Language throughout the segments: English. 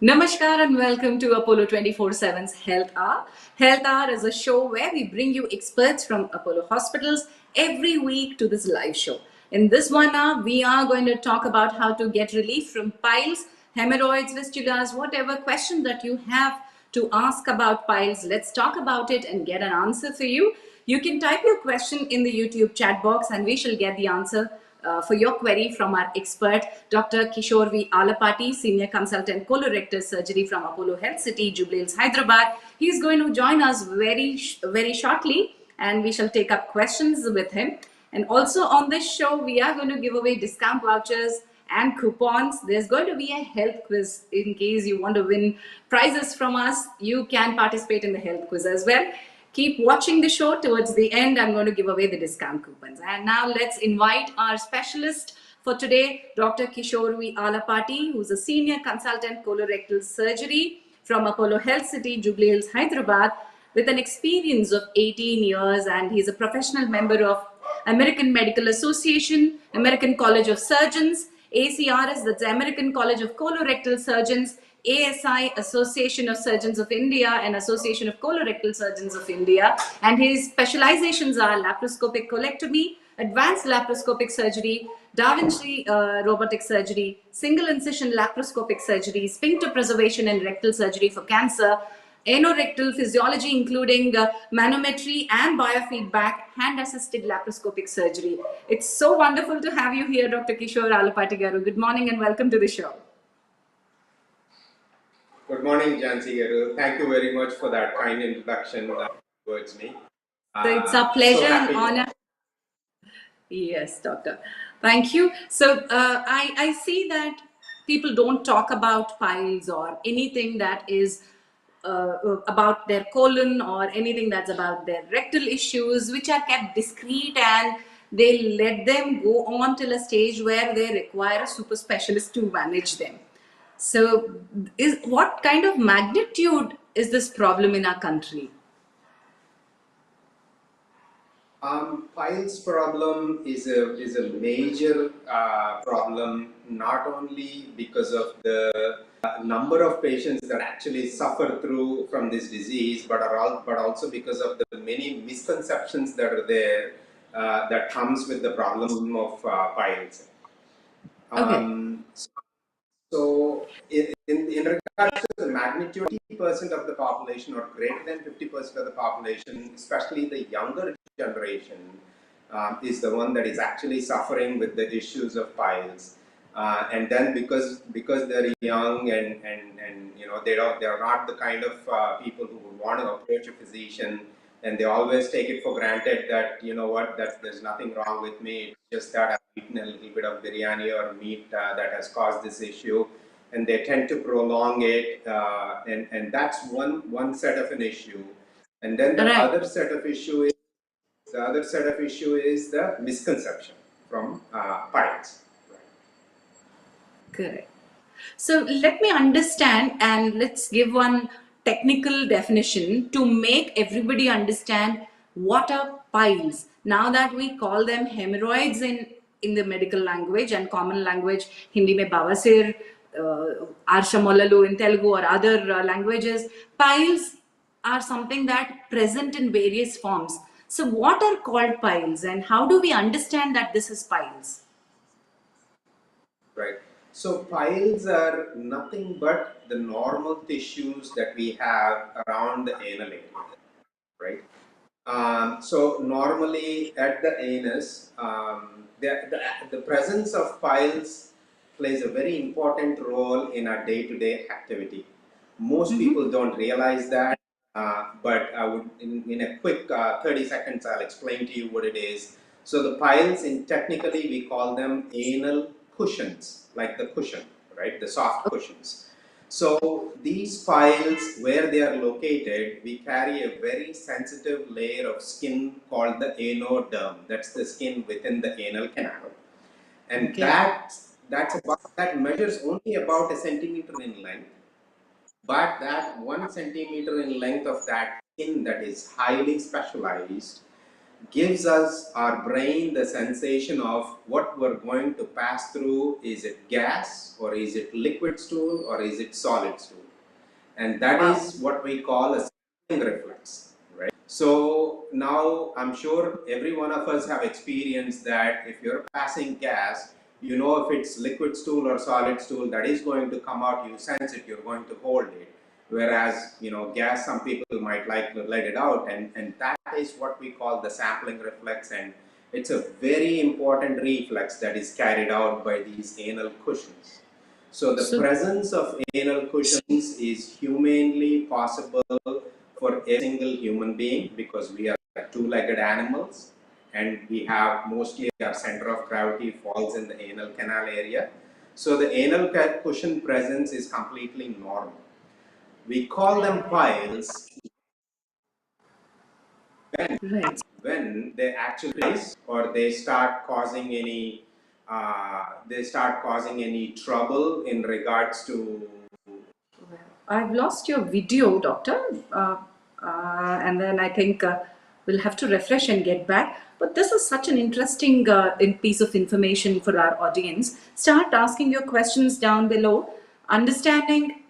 Namaskar and welcome to Apollo 24/7's Health Hour. Health Hour is a show where we bring you experts from Apollo hospitals every week to this live show. In this 1 hour, we are going to talk about how to get relief from piles, hemorrhoids, fistulas, whatever question that you have to ask about piles. Let's talk about it and get an answer for you. You can type your question in the YouTube chat box and we shall get the answer for your query from our expert, Dr. Kishore V. Alapati, Senior Consultant Colorectal Surgery from Apollo Health City, Jubilee Hills, Hyderabad. He is going to join us very shortly and we shall take up questions with him. And also on this show, we are going to give away discount vouchers and coupons. There's going to be a health quiz in case you want to win prizes from us. You can participate in the health quiz as well. Keep watching the show. Towards the end, I'm going to give away the discount coupons. And now let's invite our specialist for today, Dr. Kishore V. Alapati, who's a Senior Consultant Colorectal Surgery from Apollo Health City, Jubilee Hills, Hyderabad, with an experience of 18 years, and he's a professional member of American Medical Association, American College of Surgeons, ACRS, that's the American College of Colorectal Surgeons, ASI, Association of Surgeons of India, and Association of Colorectal Surgeons of India. And his specializations are laparoscopic colectomy, advanced laparoscopic surgery, Da Vinci robotic surgery, single incision laparoscopic surgery, sphincter preservation and rectal surgery for cancer, anorectal physiology including manometry and biofeedback, hand-assisted laparoscopic surgery. It's so wonderful to have you here, Dr. Kishore Alapati garu. Good morning and welcome to the show. Good morning, Jhansi garu. Thank you very much for that kind introduction towards me. So it's a pleasure and honor. Yes, doctor. Thank you. So I see that people don't talk about piles or anything that is about their colon or anything that's about their rectal issues, which are kept discreet, and they let them go on till a stage where they require a super specialist to manage them. So what kind of magnitude is this problem in our country? Piles problem is a major problem, not only because of the number of patients that actually suffer from this disease, but also because of the many misconceptions that are there that comes with the problem of piles. Okay. So in regards to the magnitude, 50% of the population or greater than 50% of the population, especially the younger generation, is the one that is actually suffering with the issues of piles. And then because they're young and you know they're not the kind of people who would want to approach a physician, and they always take it for granted that, you know what, that there's nothing wrong with me, it's just that I've eaten a little bit of biryani or meat that has caused this issue, and they tend to prolong it, and that's one set of an issue. And then the other set of issue is the misconception from piles. Correct. So let me understand and let's give one technical definition to make everybody understand what are piles. Now that we call them hemorrhoids in the medical language and common language, Hindi mein Bawaseer, Arsha Mollalu in Telugu or other languages, piles are something that present in various forms. So what are called piles and how do we understand that this is piles? Right. So piles are nothing but the normal tissues that we have around the anal area, right? So normally at the anus, the presence of piles plays a very important role in our day-to-day activity. Most people don't realize that, but I would, in a quick 30 seconds, I'll explain to you what it is. So the piles, technically we call them anal cushions, like the cushion, right? The soft cushions. So these piles, where they are located, we carry a very sensitive layer of skin called the anoderm. That's the skin within the anal canal, and that measures only about 1 centimeter in length. But that 1 centimeter in length of that skin that is highly specialized gives us, our brain, the sensation of what we're going to pass through. Is it gas, or is it liquid stool, or is it solid stool? And that is what we call a sampling reflex, right? So now I'm sure every one of us have experienced that if you're passing gas, you know if it's liquid stool or solid stool, that is going to come out, you sense it, you're going to hold it. Whereas, you know, gas, some people might like to let it out, and that is what we call the sampling reflex, and it's a very important reflex that is carried out by these anal cushions. So the presence of anal cushions is humanly possible for a single human being, because we are two-legged animals and we have mostly our center of gravity falls in the anal canal area. So the anal cushion presence is completely normal. We call them piles when they actually rise, or they start causing any trouble in regards to. I've lost your video, doctor, and then I think we'll have to refresh and get back. But this is such an interesting piece of information for our audience. Start asking your questions down below. Understanding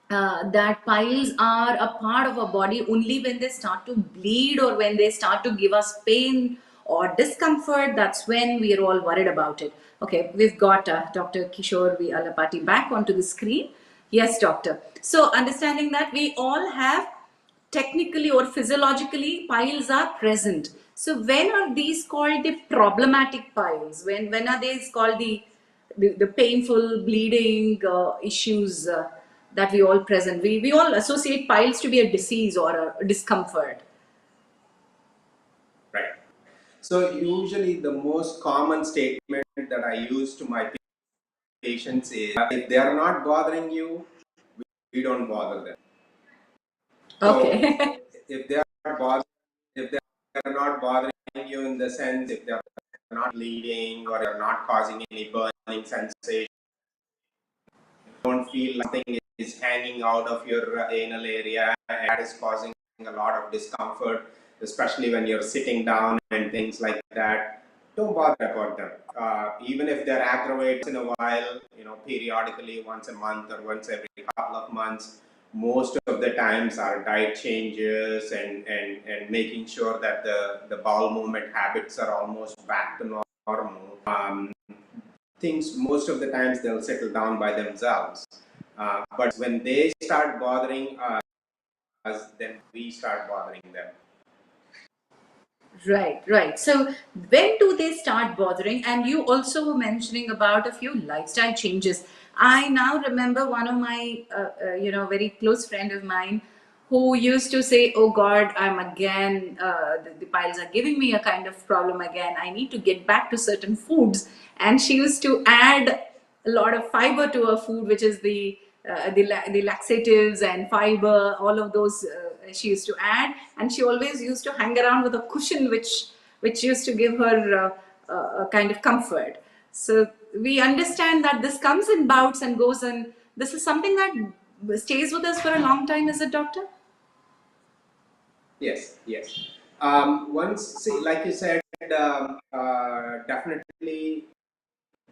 that piles are a part of our body only when they start to bleed, or when they start to give us pain or discomfort. That's when we are all worried about it. Okay, we've got Dr. Kishore V. Alapati back onto the screen. Yes, doctor. So understanding that we all have, technically or physiologically, piles are present. So when are these called the problematic piles? When are these called the painful bleeding issues that we all present? We all associate piles to be a disease or a discomfort. Right. So usually the most common statement that I use to my patients is, if they are not bothering you, we don't bother them. Okay. So if they are not bothering you in the sense, if they are not bleeding or are not causing any burning sensation, don't feel like something is hanging out of your anal area and that is causing a lot of discomfort, especially when you're sitting down and things like that, don't bother about them. Even if they're aggravated in a while, you know, periodically, once a month or once every couple of months, most of the times our diet changes and making sure that the bowel movement habits are almost back to normal. Things, most of the times they'll settle down by themselves. But when they start bothering us, then we start bothering them. Right. So when do they start bothering? And you also were mentioning about a few lifestyle changes. I now remember one of my, very close friend of mine who used to say, "Oh God, I'm again, the piles are giving me a kind of problem again. I need to get back to certain foods." And she used to add a lot of fiber to her food, which is the laxatives and fiber, all of those she used to add, and she always used to hang around with a cushion which used to give her a kind of comfort. So we understand that this comes in bouts and goes, and this is something that stays with us for a long time, is it, doctor? Yes. Once, see, like you said, definitely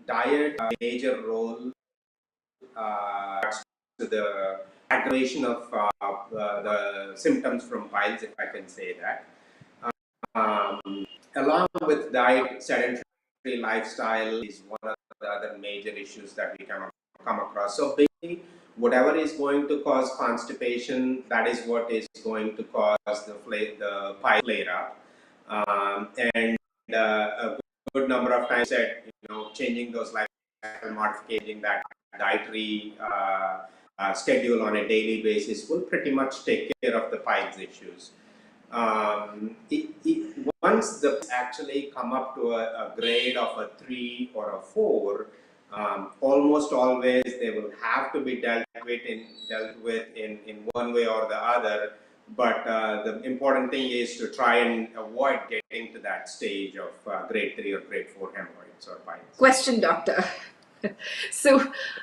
diet major role to the aggravation of the symptoms from piles, if I can say that. Along with diet, sedentary lifestyle is one of the other major issues that we come across. So basically, whatever is going to cause constipation, that is what is going to cause the pile flare up. And a good number of times said, changing those lifestyle modifications, that dietary schedule on a daily basis will pretty much take care of the piles issues. Once the actually come up to a grade of a 3 or a 4, almost always they will have to be dealt with in one way or the other. But the important thing is to try and avoid getting to that stage of grade 3 or grade 4 hemorrhoids or piles. Question, doctor. So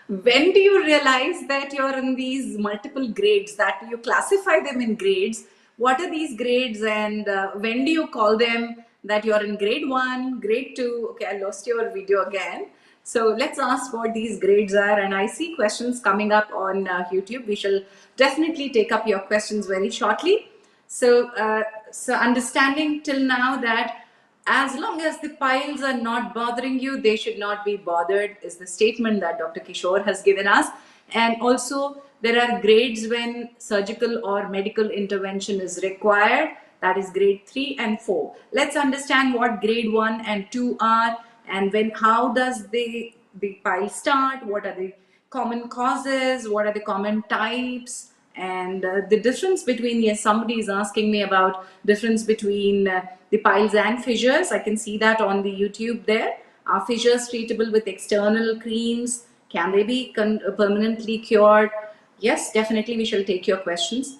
when do you realize that you're in these multiple grades, that you classify them in grades? What are these grades, and when do you call them that you're in grade 1, grade 2. Okay, I lost your video again. So let's ask what these grades are. And I see questions coming up on YouTube. We shall definitely take up your questions very shortly. So understanding till now that as long as the piles are not bothering you, they should not be bothered is the statement that Dr. Kishore has given us. And also there are grades when surgical or medical intervention is required. That is grade 3 and 4. Let's understand what grade 1 and 2 are, and when, how does the pile start, what are the common causes, what are the common types, and the difference between, yes, somebody is asking me about difference between the piles and fissures. I can see that on the YouTube there. Are fissures treatable with external creams? Can they be permanently cured? Yes, definitely we shall take your questions.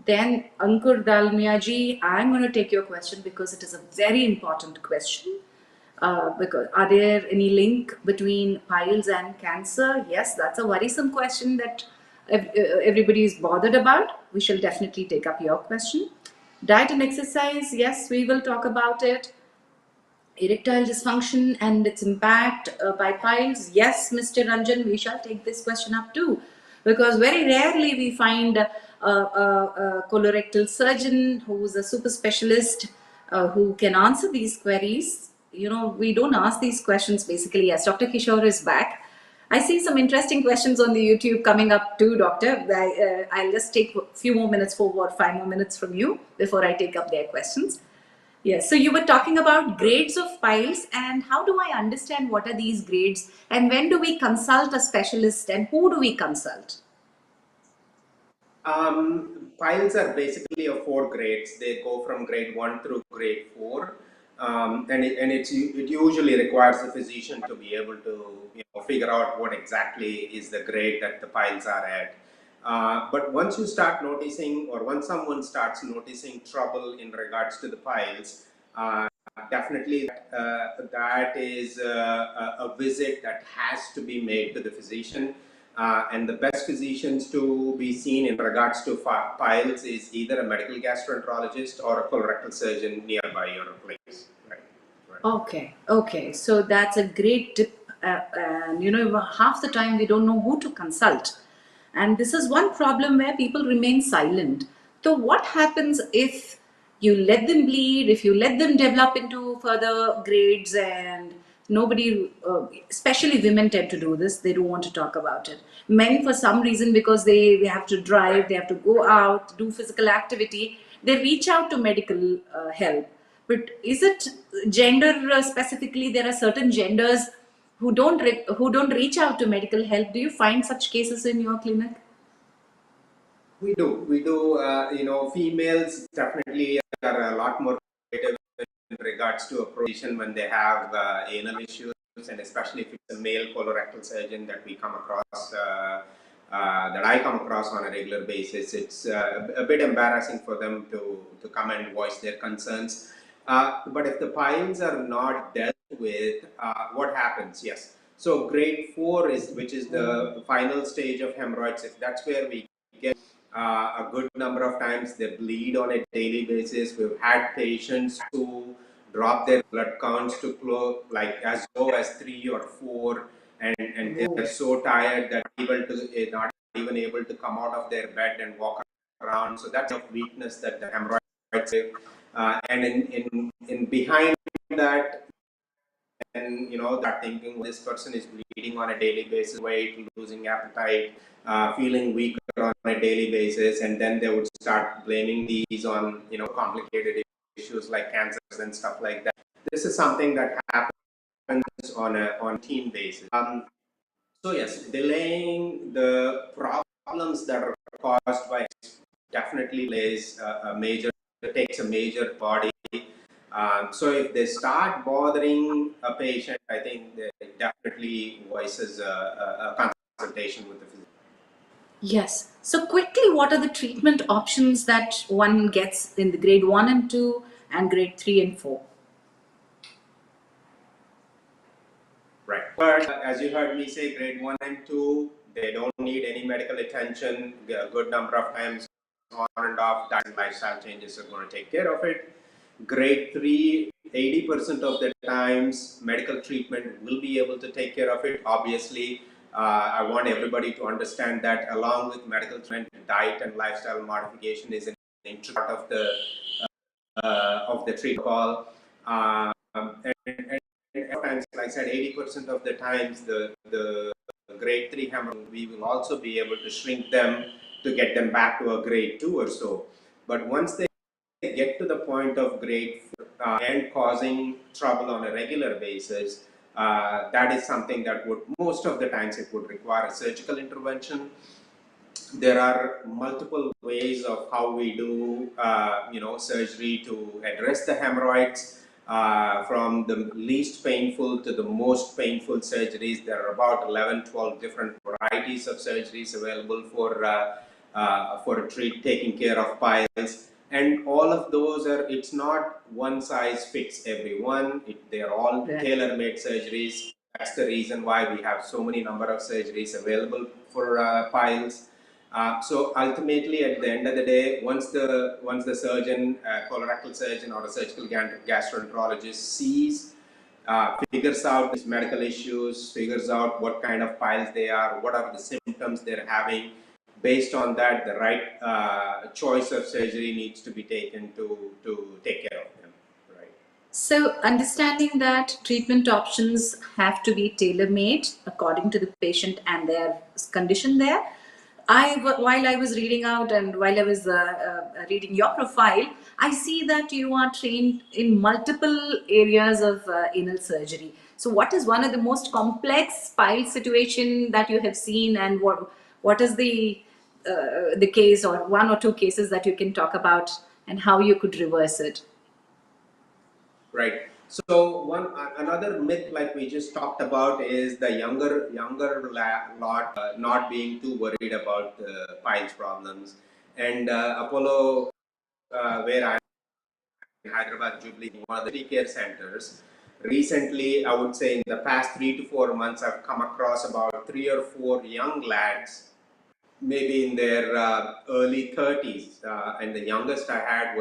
Then Ankur Dalmia ji, I'm going to take your question because it is a very important question. Because are there any link between piles and cancer? Yes, that's a worrisome question that everybody is bothered about. We shall definitely take up your question. Diet and exercise, yes, we will talk about it. Erectile dysfunction and its impact by piles. Yes, Mr. Ranjan, we shall take this question up too, because very rarely we find a colorectal surgeon who's a super specialist who can answer these queries. You know, we don't ask these questions basically. Yes, Dr. Kishore is back. I see some interesting questions on the YouTube coming up too, Doctor. I'll just take a few more minutes, 4 or 5 more minutes from you before I take up their questions. Yes, so you were talking about grades of piles, and how do I understand what are these grades, and when do we consult a specialist, and who do we consult? Piles are basically of 4 grades. They go from grade 1 through grade 4, and it usually requires the physician to be able to figure out what exactly is the grade that the piles are at. But once you start noticing, or once someone starts noticing trouble in regards to the piles, definitely that is a visit that has to be made to the physician. And the best physicians to be seen in regards to piles is either a medical gastroenterologist or a colorectal surgeon nearby your place. Right. Okay, okay. So that's a great tip. And you know, half the time we don't know who to consult. And this is one problem where people remain silent. So what happens if you let them bleed, if you let them develop into further grades, and nobody, especially women tend to do this, they don't want to talk about it. Men, for some reason, because they have to drive, they have to go out, do physical activity, they reach out to medical help. But is it gender specifically? There are certain genders who don't reach out to medical help. Do you find such cases in your clinic? We do. Females definitely are a lot more creative in regards to a provision when they have anal issues, and especially if it's a male colorectal surgeon that we come across, that I come across on a regular basis. It's a bit embarrassing for them to come and voice their concerns. But if the piles are not dealt with, what happens? Yes. So grade 4 which is the final stage of hemorrhoids. If that's where we get a good number of times they bleed on a daily basis. We've had patients who drop their blood counts to like as low as 3 or 4, and they're so tired that not even able to come out of their bed and walk around. So that's a weakness that the hemorrhoids have. And in behind that, and that thinking this person is bleeding on a daily basis, weight, losing appetite, feeling weaker on a daily basis, and then they would start blaming these on complicated issues like cancers and stuff like that. This is something that happens on a routine basis. So yes, delaying the problems that are caused by definitely takes a major body. So if they start bothering a patient, I think they definitely voices a consultation with the physician. Yes. So quickly, what are the treatment options that one gets in the grade 1 and 2 and grade 3 and 4? Right. But as you heard me say, grade 1 and 2, they don't need any medical attention. A good number of times on and off, diet and lifestyle changes are going to take care of it. Grade 3, 80% of the times medical treatment will be able to take care of it. Obviously, I want everybody to understand that along with medical treatment, diet and lifestyle modification is an integral part of the treatment. And times, like I said, 80% of the times the grade 3 hemorrhoids, we will also be able to shrink them to get them back to a grade 2 or so. But once they get to the point of grade 4 and causing trouble on a regular basis, that is something that would, most of the times it would require a surgical intervention. There are multiple ways of how we do, surgery to address the hemorrhoids. From the least painful to the most painful surgeries, there are about 11, 12 different varieties of surgeries available for taking care of piles. And all of those are, it's not one size fits everyone. They're all tailor-made surgeries. That's the reason why we have so many number of surgeries available for piles. So ultimately, at the end of the day, once the surgeon, colorectal surgeon or a surgical gastroenterologist sees, figures out these medical issues, figures out what kind of piles they are, what are the symptoms they're having, based on that, the right choice of surgery needs to be taken to take care of them. Right. So, understanding that treatment options have to be tailor-made according to the patient and their condition there. While I was reading out and while I was reading your profile, I see that you are trained in multiple areas of anal surgery. So, what is one of the most complex pile situation that you have seen, and what is the case or one or two cases that you can talk about and how you could reverse it? Right. So another myth, like we just talked about, is the younger lot not being too worried about the piles problems. And Apollo, where I am in Hyderabad, Jubilee, one of the care centers, recently, I would say in the past 3 to 4 months, I've come across about 3 or 4 young lads, maybe in their early 30s, and the youngest I had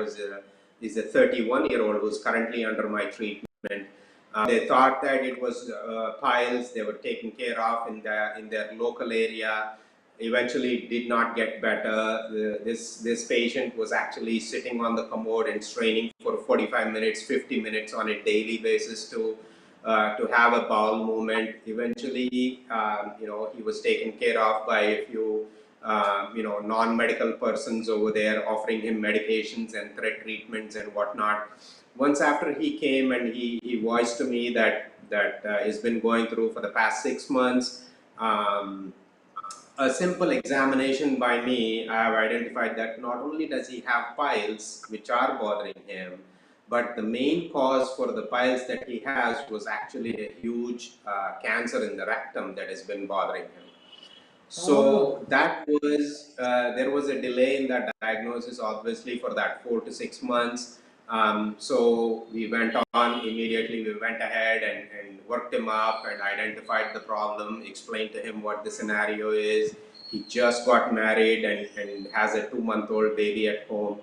is a 31-year-old who's currently under my treatment. They thought that it was piles they were taking care of in their local area. Eventually, it did not get better. This patient was actually sitting on the commode and straining for 45 minutes, 50 minutes on a daily basis to have a bowel movement. Eventually, he was taken care of by a few non-medical persons over there offering him medications and thread treatments and whatnot. Once after he came and he voiced to me that he's been going through for the past 6 months, a simple examination by me, I have identified that not only does he have piles which are bothering him, but the main cause for the piles that he has was actually a huge cancer in the rectum that has been bothering him. So that was, there was a delay in that diagnosis, obviously, for that 4 to 6 months. So we went on immediately, we went ahead and worked him up and identified the problem, explained to him what the scenario is. He just got married and has a 2-month-old baby at home.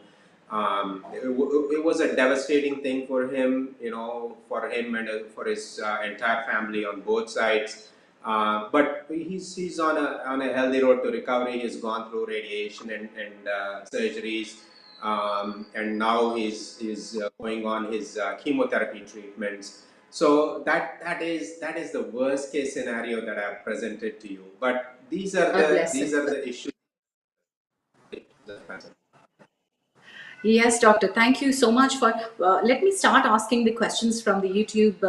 It was a devastating thing for him, for him and for his entire family on both sides. But he's on a healthy road to recovery. He's gone through radiation and surgeries, and now he's going on his chemotherapy treatments. So that is the worst case scenario that I've presented to you. But these are the issues. Yes, doctor. Thank you so much for. Let me start asking the questions from the YouTube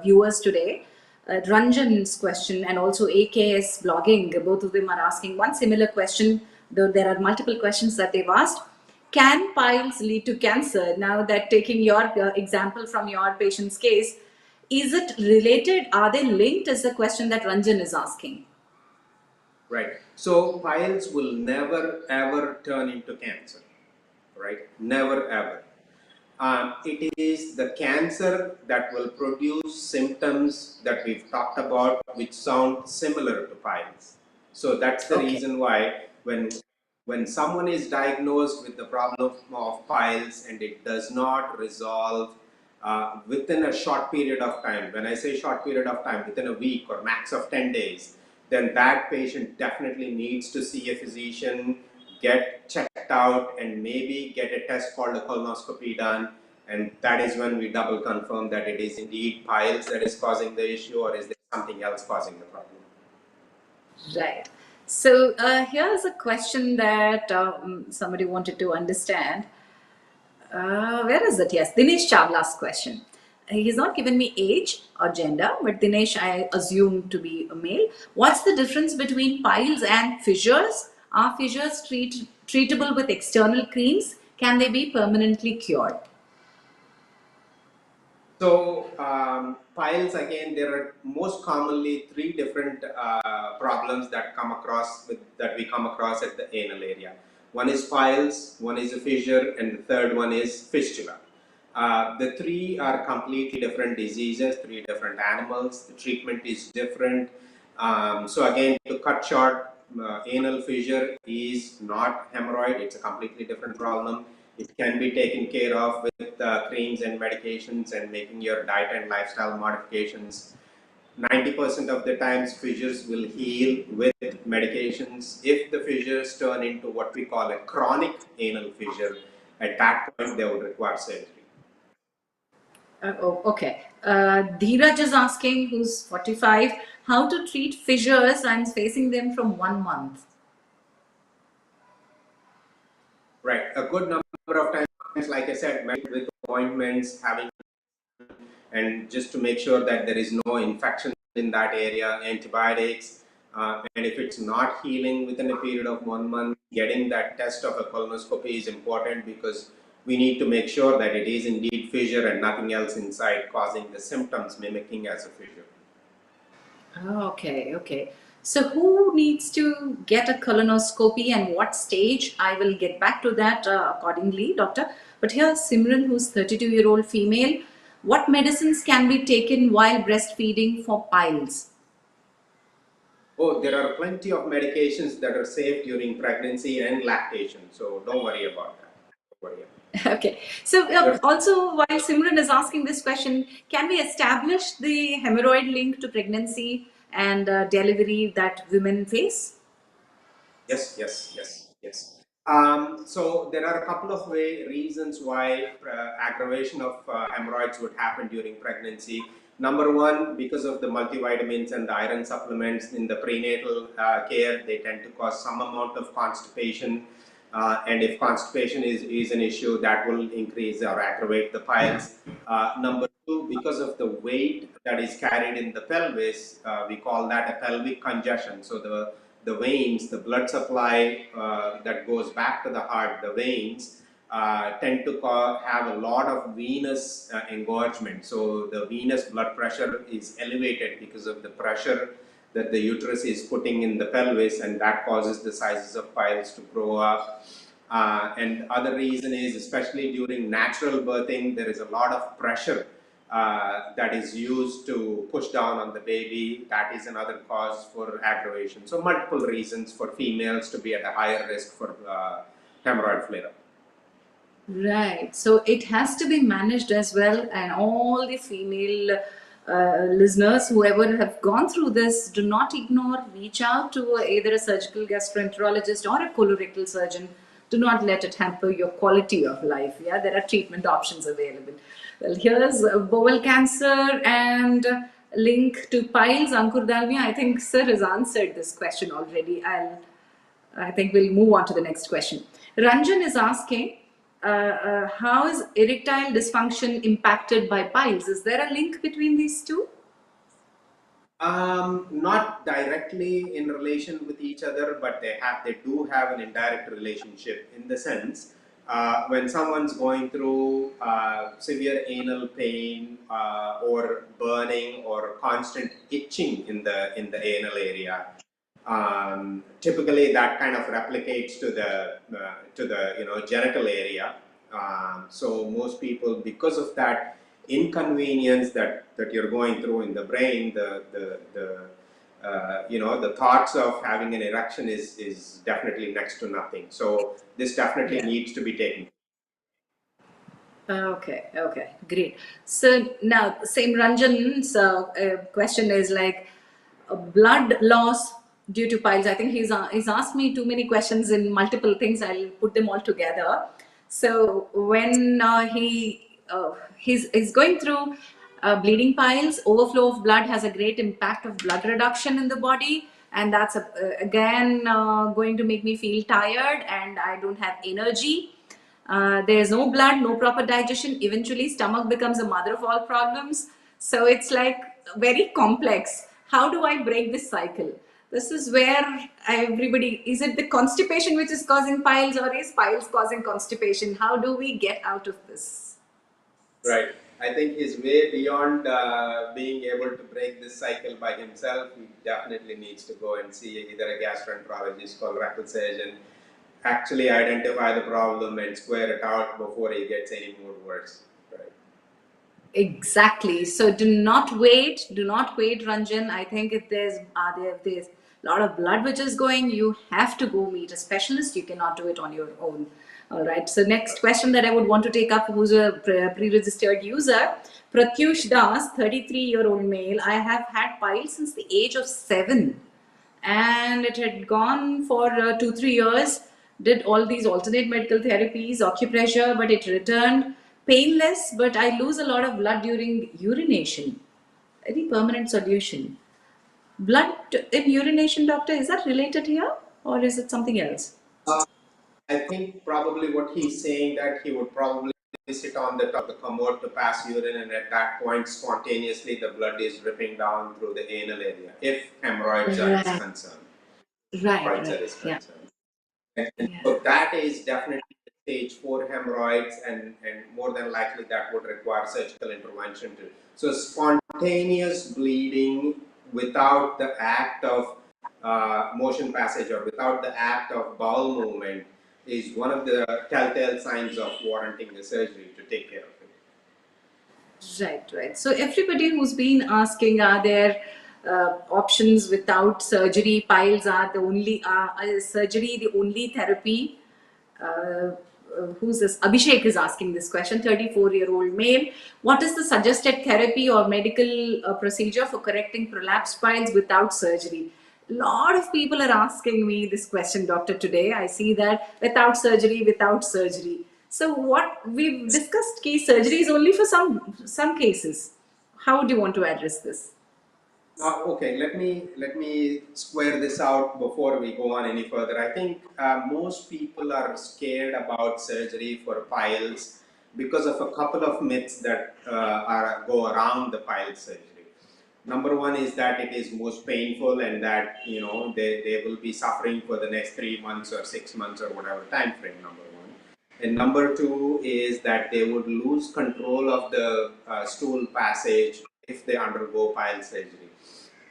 viewers today. Ranjan's question and also AKS blogging, both of them are asking one similar question, though there are multiple questions that they've asked. Can piles lead to cancer? Now that taking your example from your patient's case, is it related? Are they linked? Is the question that Ranjan is asking. Right. So piles will never ever turn into cancer. Right? Never ever. It is the cancer that will produce symptoms that we've talked about which sound similar to piles. So that's the reason why when when someone is diagnosed with the problem of piles and it does not resolve within a short period of time, when I say short period of time, within a week or max of 10 days, then that patient definitely needs to see a physician, get checked out, and maybe get a test called a colonoscopy done. And that is when we double confirm that it is indeed piles that is causing the issue, or is there something else causing the problem. Right. So here's a question that somebody wanted to understand. Where is it? Yes, Dinesh Chawla's question. He's not given me age or gender, but Dinesh I assume to be a male. What's the difference between piles and fissures? Are fissures treatable with external creams? Can they be permanently cured? So piles, again, there are most commonly three different problems that we come across at the anal area. One is piles, one is a fissure, and the third one is fistula. The three are completely different diseases, three different animals. The treatment is different. So again, to cut short, anal fissure is not hemorrhoid. It's a completely different problem. It can be taken care of with creams and medications and making your diet and lifestyle modifications. 90% of the times fissures will heal with medications. If the fissures turn into what we call a chronic anal fissure, at that point they would require surgery. Okay. Dheeraj is asking, who's 45, how to treat fissures and facing them from 1 month. Right. A good number of times, like I said, with ointments, and just to make sure that there is no infection in that area, antibiotics, and if it's not healing within a period of 1 month, getting that test of a colonoscopy is important, because we need to make sure that it is indeed fissure and nothing else inside causing the symptoms mimicking as a fissure. Okay, okay. So who needs to get a colonoscopy and what stage? I will get back to that accordingly, doctor. But here Simran, who's 32-year-old female, what medicines can be taken while breastfeeding for piles? Oh, there are plenty of medications that are safe during pregnancy and lactation, so don't worry about that. Don't worry. Okay. So also, while Simran is asking this question, can we establish the hemorrhoid link to pregnancy and delivery that women face? Yes, yes, yes, yes. So there are a couple of reasons why aggravation of hemorrhoids would happen during pregnancy. Number one, because of the multivitamins and the iron supplements in the prenatal care, they tend to cause some amount of constipation. And if constipation is an issue, that will increase or aggravate the piles. Number two, because of the weight that is carried in the pelvis, we call that a pelvic congestion. So the veins, the blood supply that goes back to the heart, the veins tend to have a lot of venous engorgement. So the venous blood pressure is elevated because of the pressure that the uterus is putting in the pelvis, and that causes the sizes of piles to grow up. And other reason is, especially during natural birthing, there is a lot of pressure that is used to push down on the baby. That is another cause for aggravation. So multiple reasons for females to be at a higher risk for hemorrhoid flare-up. Right. So it has to be managed as well, and all the female listeners, whoever have gone through this, do not ignore, reach out to either a surgical gastroenterologist or a colorectal surgeon. Do not let it hamper your quality of life. Yeah, there are treatment options available. Well, here's bowel cancer and link to piles. Ankur Dalmia, I think sir has answered this question already. I think we'll move on to the next question. Ranjan is asking, how is erectile dysfunction impacted by piles? Is there a link between these two? Not directly in relation with each other, but they do have an indirect relationship, in the sense when someone's going through severe anal pain or burning or constant itching in the anal area. Typically that kind of replicates to the genital area. So most people, because of that inconvenience that you're going through in the brain, the thoughts of having an erection is definitely next to nothing. So this definitely needs to be taken. Okay, great. So now, same Ranjan's question is like blood loss due to piles. I think he's asked me too many questions in multiple things. I'll put them all together. So when he's going through bleeding piles, overflow of blood has a great impact of blood reduction in the body, and that's again going to make me feel tired and I don't have energy. There's no blood, no proper digestion. Eventually, stomach becomes the mother of all problems. So it's like very complex. How do I break this cycle? This is where everybody, is it the constipation which is causing piles, or is piles causing constipation? How do we get out of this? Right. I think he's way beyond being able to break this cycle by himself. He definitely needs to go and see either a gastroenterologist, colorectal surgeon, actually identify the problem and square it out before he gets any more worse. Right. Exactly. So do not wait, Ranjan. I think if there's a lot of blood which is going, you have to go meet a specialist. You cannot do it on your own. All right. So next question that I would want to take up, who's a pre-registered user, Pratyush Das, 33-year-old male. I have had piles since the age of 7, and it had gone for 2-3 years. Did all these alternate medical therapies, acupressure, but it returned painless, but I lose a lot of blood during urination. Any permanent solution? Blood in urination, doctor, is that related here or is it something else? I think probably what he's saying that he would probably sit on the top of the commode to pass urine, and at that point spontaneously the blood is dripping down through the anal area if hemorrhoids are his concern. Hemorrhoids are his concern. And so that is definitely stage 4 hemorrhoids, and more than likely that would require surgical intervention too. So spontaneous bleeding without the act of motion passage or without the act of bowel movement is one of the telltale signs of warranting the surgery to take care of it. Right. So everybody who's been asking, are there options without surgery? Piles are the only surgery, the only therapy. Who's this? Abhishek is asking this question, 34-year-old male. What is the suggested therapy or medical procedure for correcting prolapsed piles without surgery? A lot of people are asking me this question, doctor, today. I see that without surgery. So what we've discussed, key surgery is only for some cases. How do you want to address this? Okay, let me square this out before we go on any further. I think most people are scared about surgery for piles because of a couple of myths that go around the pile surgery. Number one is that it is most painful, and that they will be suffering for the next 3 months or 6 months or whatever time frame. Number one. And number two is that they would lose control of the stool passage if they undergo pile surgery.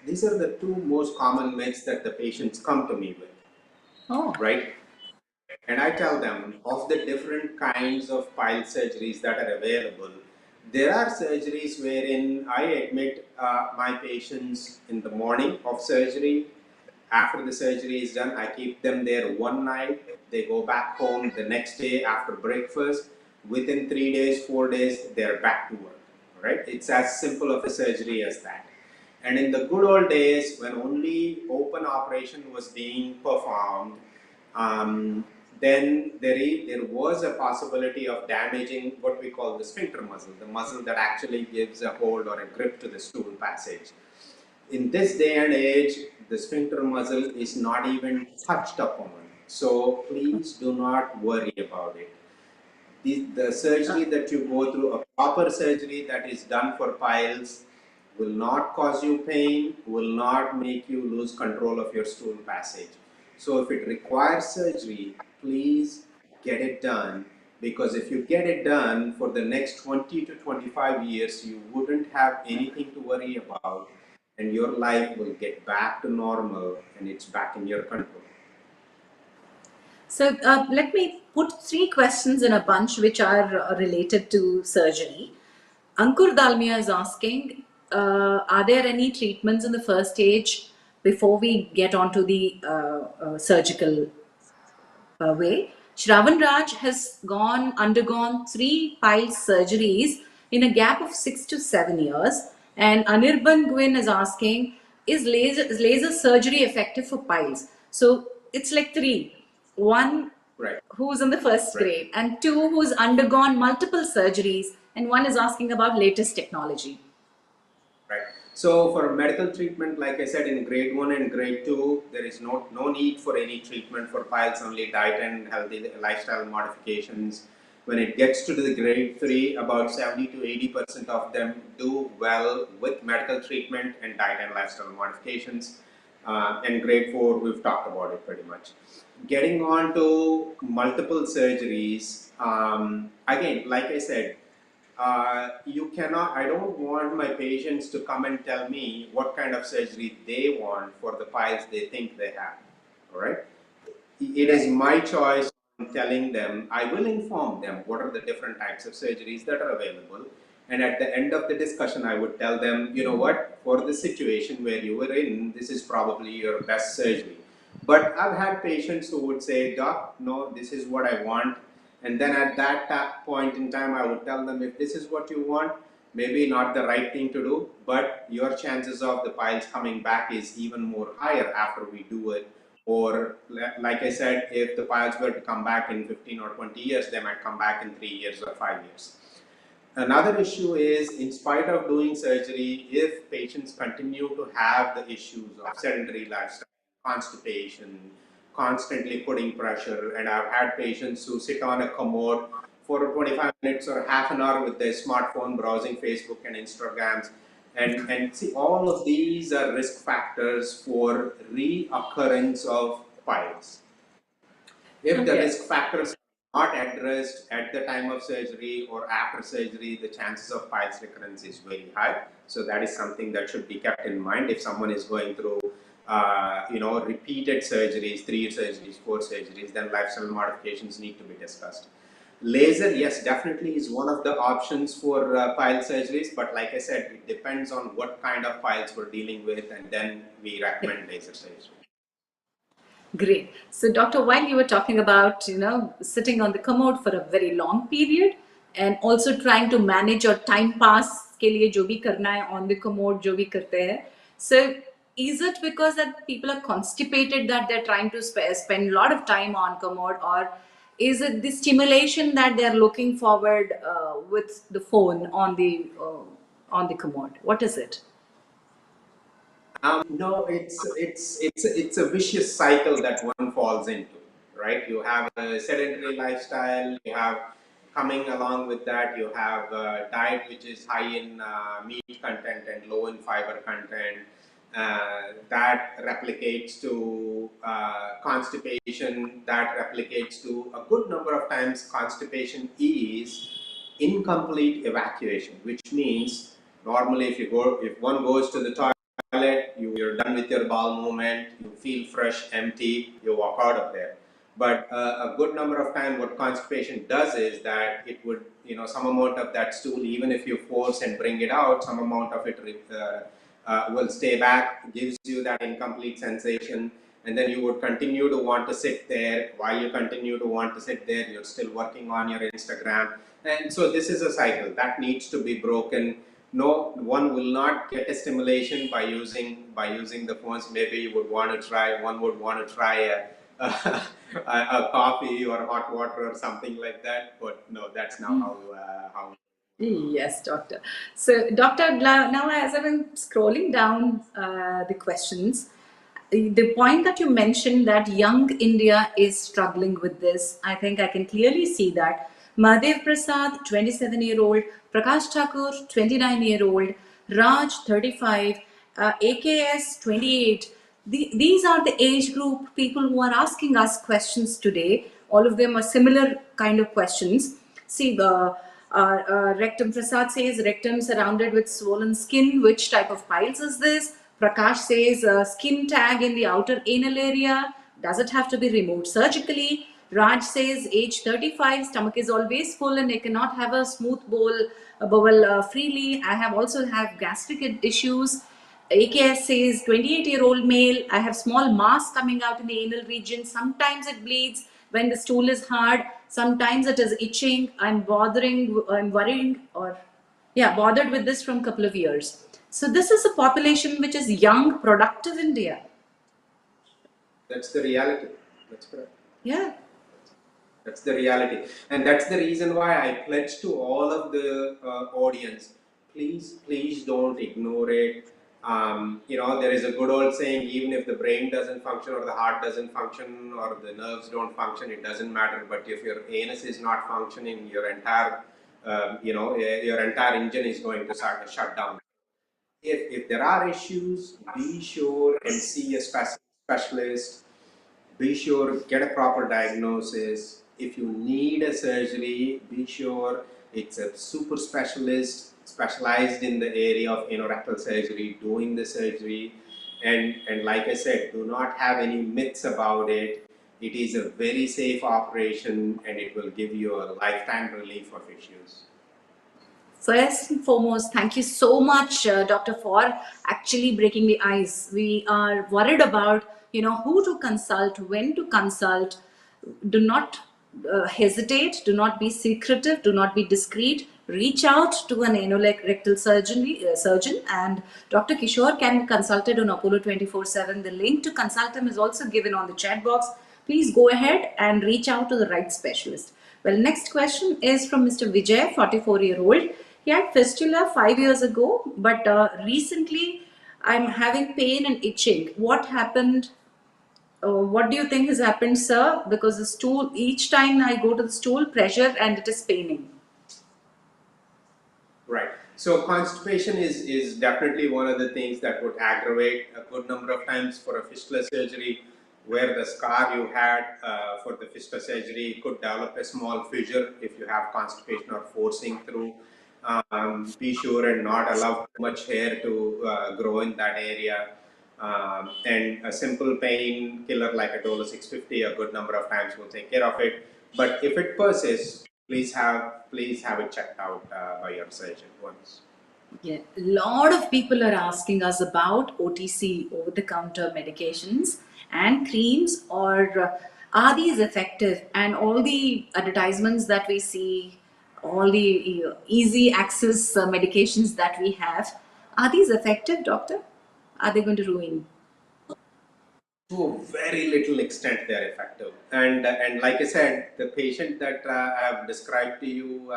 These are the two most common myths that the patients come to me with. Oh. Right? And I tell them of the different kinds of pile surgeries that are available. There are surgeries wherein I admit my patients in the morning of surgery. After the surgery is done, I keep them there one night. They go back home the next day after breakfast. Within 3 days, 4 days, they're back to work. Right? It's as simple of a surgery as that. And in the good old days, when only open operation was being performed, then there was a possibility of damaging what we call the sphincter muscle, the muscle that actually gives a hold or a grip to the stool passage. In this day and age, the sphincter muscle is not even touched upon. So please do not worry about it. The surgery that you go through, a proper surgery that is done for piles, will not cause you pain, will not make you lose control of your stool passage. So if it requires surgery, please get it done, because if you get it done for the next 20 to 25 years, you wouldn't have anything to worry about, and your life will get back to normal and it's back in your control. So let me put 3 questions in a bunch which are related to surgery. Ankur Dalmia is asking, are there any treatments in the first stage before we get on to the surgical way. Shravan Raj has undergone 3 pile surgeries in a gap of 6 to 7 years. And Anirban Gwyn is asking, is laser surgery effective for piles? So it's like three. One, Right. who's in the first Right. grade, and two, who's undergone multiple surgeries, and one is asking about latest technology. Right. So for medical treatment, like I said, in grade 1 and grade 2, there is no need for any treatment for piles, only diet and healthy lifestyle modifications. When it gets to the grade 3, about 70 to 80% of them do well with medical treatment and diet and lifestyle modifications. And grade 4, we've talked about it pretty much. Getting on to multiple surgeries, again, like I said, I don't want my patients to come and tell me what kind of surgery they want for the piles they think they have. All right. It is my choice in telling them. I will inform them what are the different types of surgeries that are available. And at the end of the discussion, I would tell them, you know what, for the situation where you were in, this is probably your best surgery. But I've had patients who would say, Doc, no, this is what I want. And then at that point in time, I would tell them, if this is what you want, maybe not the right thing to do, but your chances of the piles coming back is even more higher after we do it. Or like I said, if the piles were to come back in 15 or 20 years, they might come back in 3 years or 5 years. Another issue is, in spite of doing surgery, if patients continue to have the issues of sedentary lifestyle, constipation, constantly putting pressure, and I've had patients who sit on a commode for 25 minutes or half an hour with their smartphone browsing Facebook and Instagrams, and see, all of these are risk factors for reoccurrence of piles. If the risk factors are not addressed at the time of surgery or after surgery, the chances of piles recurrence is very high. So that is something that should be kept in mind if someone is going through, repeated surgeries, 3 surgeries, 4 surgeries, then lifestyle modifications need to be discussed. Laser, yes, definitely is one of the options for pile surgeries, but like I said, it depends on what kind of piles we're dealing with, and then we recommend laser surgery. Great. So, doctor, while you were talking about, sitting on the commode for a very long period and also trying to manage your time pass के लिए जो भी करना है on the commode जो भी करते हैं. So, is it because that people are constipated that they're trying to spend a lot of time on commode, or is it the stimulation that they're looking forward with the phone on the commode? What is it? No, it's a vicious cycle that one falls into, right? You have a sedentary lifestyle. You have, coming along with that, you have a diet which is high in meat content and low in fiber content. That replicates to constipation. That replicates to a good number of times. Constipation is incomplete evacuation, which means normally if one goes to the toilet, you're done with your bowel movement, you feel fresh, empty, you walk out of there. But a good number of times what constipation does is that it would, some amount of that stool, even if you force and bring it out, some amount of it will stay back, gives you that incomplete sensation, and then you would continue to want to sit there. While you continue to want to sit there, you're still working on your Instagram. And so this is a cycle that needs to be broken. No, one will not get a stimulation by using the phones. Maybe you would want to try. One would want to try a coffee or hot water or something like that. But no, that's not how. Yes, doctor. So, doctor, now as I've been scrolling down the questions, the point that you mentioned that young India is struggling with this, I think I can clearly see that. Mahadev Prasad, 27-year-old, Prakash Thakur, 29-year-old, Raj, 35, AKS, 28. These are the age group people who are asking us questions today. All of them are similar kind of questions. See, Rectum Prasad says rectum surrounded with swollen skin. Which type of piles is this? Prakash says skin tag in the outer anal area. Does it have to be removed surgically? Raj says age 35, stomach is always full and I cannot have a smooth bowel freely. I have also have gastric issues. AKS says 28-year-old male, I have small mass coming out in the anal region. Sometimes it bleeds when the stool is hard. Sometimes it is itching. I'm worrying or yeah, bothered with this from a couple of years. So this is a population which is young, productive India. That's the reality. That's correct. Yeah. That's the reality. And that's the reason why I pledge to all of the audience, please don't ignore it. There is a good old saying, even if the brain doesn't function or the heart doesn't function or the nerves don't function, it doesn't matter. But if your anus is not functioning, your entire, your entire engine is going to start to shut down. If there are issues, be sure and see a specialist. Be sure get a proper diagnosis. If you need a surgery, be sure it's a super specialist specialized in the area of anorectal surgery doing the surgery. And like I said, do not have any myths about it. It is a very safe operation and it will give you a lifetime relief of issues. First and foremost, thank you so much, Doctor, for actually breaking the ice. We are worried about, who to consult, when to consult. Do not hesitate. Do not be secretive. Do not be discreet. Reach out to an anorectal surgeon, and Dr. Kishore can be consulted on Apollo 24/7. The link to consult him is also given on the chat box. Please go ahead and reach out to the right specialist. Well, next question is from Mr. Vijay, 44-year-old. He had fistula 5 years ago, but recently I'm having pain and itching. What happened? What do you think has happened, sir? Because the stool, each time I go to the stool, pressure and it is paining. Right. So constipation is definitely one of the things that would aggravate a good number of times for a fistula surgery, where the scar you had for the fistula surgery could develop a small fissure if you have constipation or forcing through. Be sure and not allow too much hair to grow in that area. And a simple pain killer like a Dolo 650 a good number of times will take care of it. But if it persists, please have it checked out by your surgeon once. Yeah, a lot of people are asking us about OTC, over-the-counter medications and creams, or are these effective? And all the advertisements that we see, all the easy access medications that we have, are these effective, doctor? Are they going to ruin? To a very little extent they are effective, and like I said, the patient that I have described to you,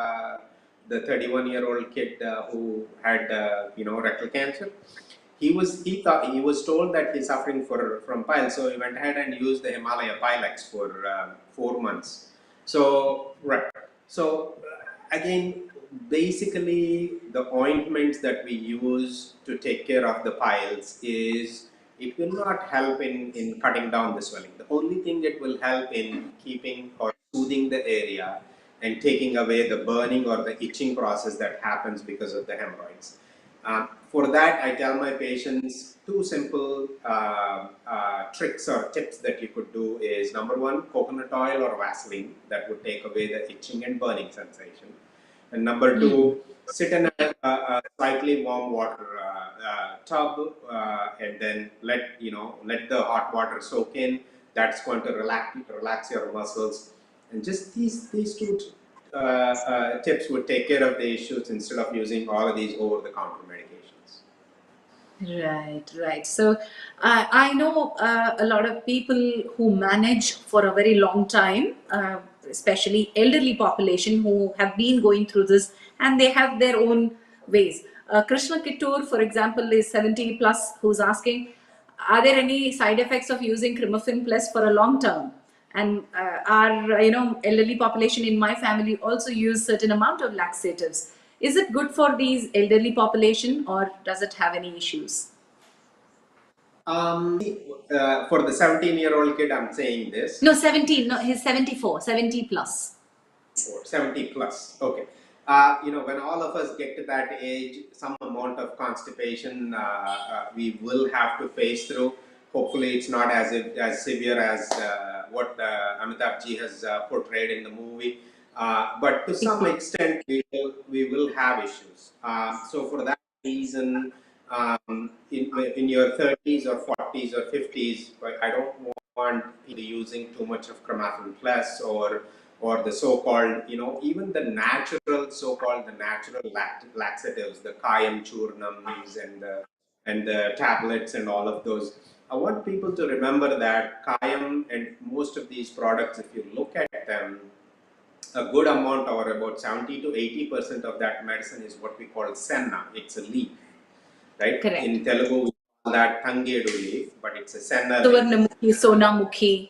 the 31-year-old kid who had rectal cancer, he was told that he's suffering from piles, so he went ahead and used the Himalaya Pilex for 4 months. So right, so again, basically the ointments that we use to take care of the piles it will not help in cutting down the swelling. The only thing it will help in keeping or soothing the area and taking away the burning or the itching process that happens because of the hemorrhoids. For that, I tell my patients two simple tricks or tips that you could do is, number one, coconut oil or Vaseline that would take away the itching and burning sensation. And number two, sit in a slightly warm water tub and then let the hot water soak in. That's going to relax your muscles. And just these two tips would take care of the issues instead of using all of these over-the-counter medications. Right. So I know a lot of people who manage for a very long time, especially elderly population who have been going through this, and they have their own ways. Krishna Kittur, for example, is 70 plus, who's asking, are there any side effects of using Crimafin Plus for a long term? And our elderly population in my family also use certain amount of laxatives. Is it good for these elderly population, or does it have any issues? For the 17-year-old kid, I'm saying this. No, 17. No, he's 74, 70 plus. 70 plus. Okay. When all of us get to that age, some amount of constipation we will have to face through. Hopefully, it's not as severe as what Amitabh ji has portrayed in the movie. But to some extent, we will have issues. So for that reason, in your 30s or 40s or 50s, I don't want people using too much of Chromatin Plus or the so-called, even the natural, so-called the natural laxatives, the Kayam churnams and the tablets and all of those. I want people to remember that Kayam and most of these products, if you look at them, a good amount or about 70 to 80% of that medicine is what we call senna. It's a leaf, right? Correct. In Telugu, we call that tangedu leaf, but it's a senna leaf. Suvarnamukhi, Sonamukhi.